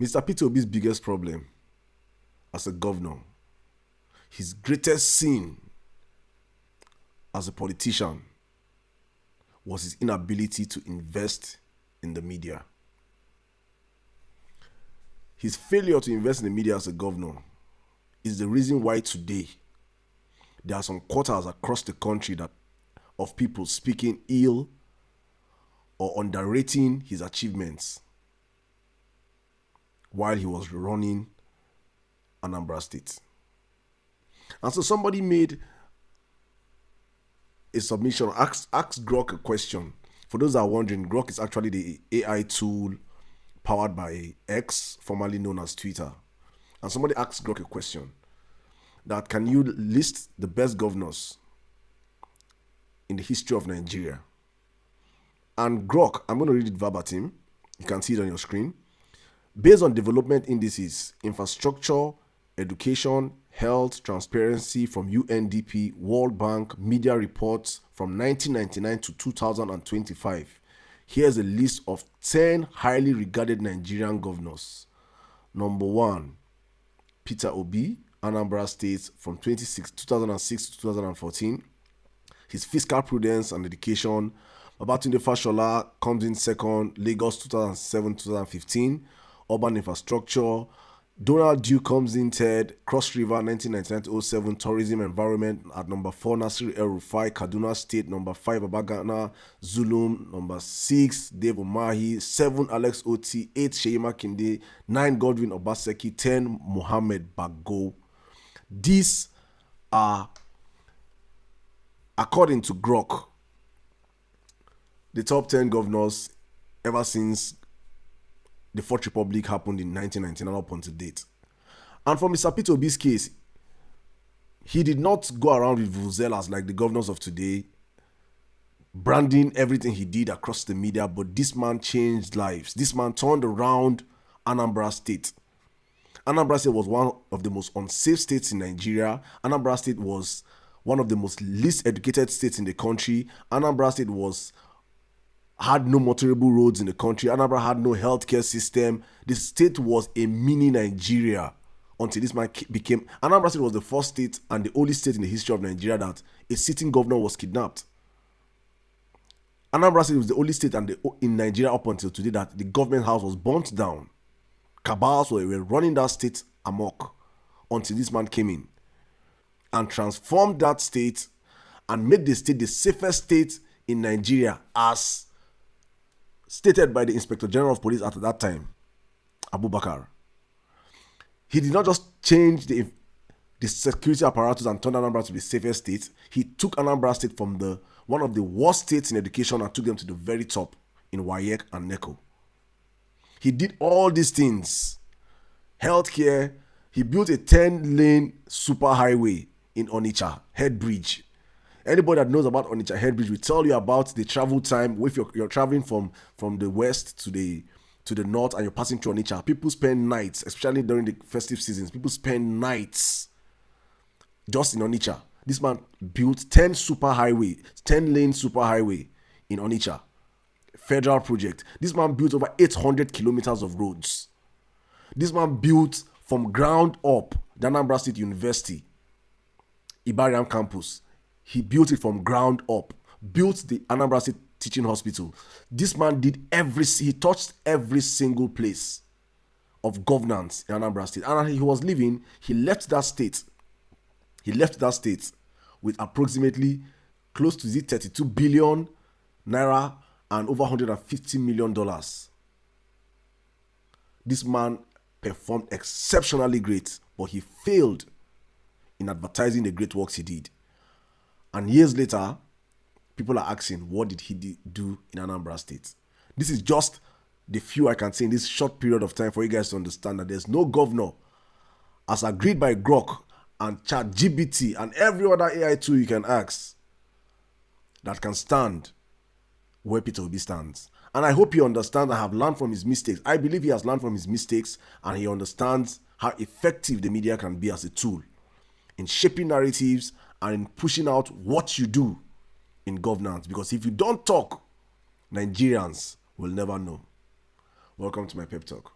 Mr. Peter Obi's biggest problem as a governor, his greatest sin as a politician, was his inability to invest in the media. His failure to invest in the media as a governor is the reason why today there are some quarters across the country that of people speaking ill or underrating his achievements while he was running Anambra State. And so somebody made a submission, asked Grok a question. For those that are wondering, Grok is actually the AI tool powered by X, formerly known as Twitter. And somebody asked Grok a question that, can you list the best governors in the history of Nigeria? And Grok, I'm going to read it verbatim. You can see it on your screen. Based on development indices, infrastructure, education, health, transparency from UNDP, World Bank, media reports from 1999 to 2025. Here's a list of 10 highly regarded Nigerian governors. Number 1, Peter Obi, Anambra State from 2006 to 2014. His fiscal prudence and dedication. Babatunde Fashola comes in second, Lagos 2007-2015. Urban infrastructure. Donald Duke comes in third, Cross River 1999-07, tourism environment at number 4, Nasir El Rufai, Kaduna State number 5, Babagana, Zulum number 6, Dave Umahi, 7, Alex Oti, 8, Sheyi Kinde, 9, Godwin Obaseki, 10, Mohammed Bago. These are, according to Grok, the top 10 governors ever since the Fourth Republic happened in 1999 up until date. And for Mr. Peter Obi's case, he did not go around with vuvuzelas like the governors of today, branding everything he did across the media, but this man changed lives. This man turned around Anambra State. Anambra State was one of the most unsafe states in Nigeria. Anambra State was one of the most least educated states in the country. Anambra State had no motorable roads in the country. Anambra had no healthcare system. The state was a mini Nigeria until this man became... Anambra State was the first state and the only state in the history of Nigeria that a sitting governor was kidnapped. Anambra State was the only state in Nigeria up until today that the government house was burnt down. Cabals were running that state amok until this man came in and transformed that state and made the state the safest state in Nigeria, as stated by the Inspector General of Police at that time, Abubakar. He did not just change the security apparatus and turn Anambra to the safest state. He took Anambra State from one of the worst states in education and took them to the very top in WAEC and NECO. He did all these things. Healthcare. He built a 10-lane superhighway in Onitsha, Head Bridge. Anybody that knows about Onitsha Head Bridge will tell you about the travel time. If you're traveling from the west to the north and you're passing through Onitsha, people spend nights, especially during the festive seasons. People spend nights just in Onitsha. This man built 10-lane superhighway in Onitsha. Federal project. This man built over 800 kilometers of roads. This man built from ground up the Anambra State University, Ibariam campus. He built it from ground up. Built the Anambra State Teaching Hospital. This man he touched every single place of governance in Anambra State. And he was leaving, he left that state with approximately close to 32 billion naira and over $150 million. This man performed exceptionally great, but he failed in advertising the great works he did. And years later, people are asking, what did he do in Anambra State? This is just the few I can say in this short period of time for you guys to understand that there's no governor, as agreed by Grok and ChatGPT and every other AI tool you can ask, that can stand where Peter Obi stands. And I hope he understands and have learned from his mistakes. I believe he has learned from his mistakes and he understands how effective the media can be as a tool in shaping narratives and in pushing out what you do in governance. Because if you don't talk, Nigerians will never know. Welcome to my pep talk.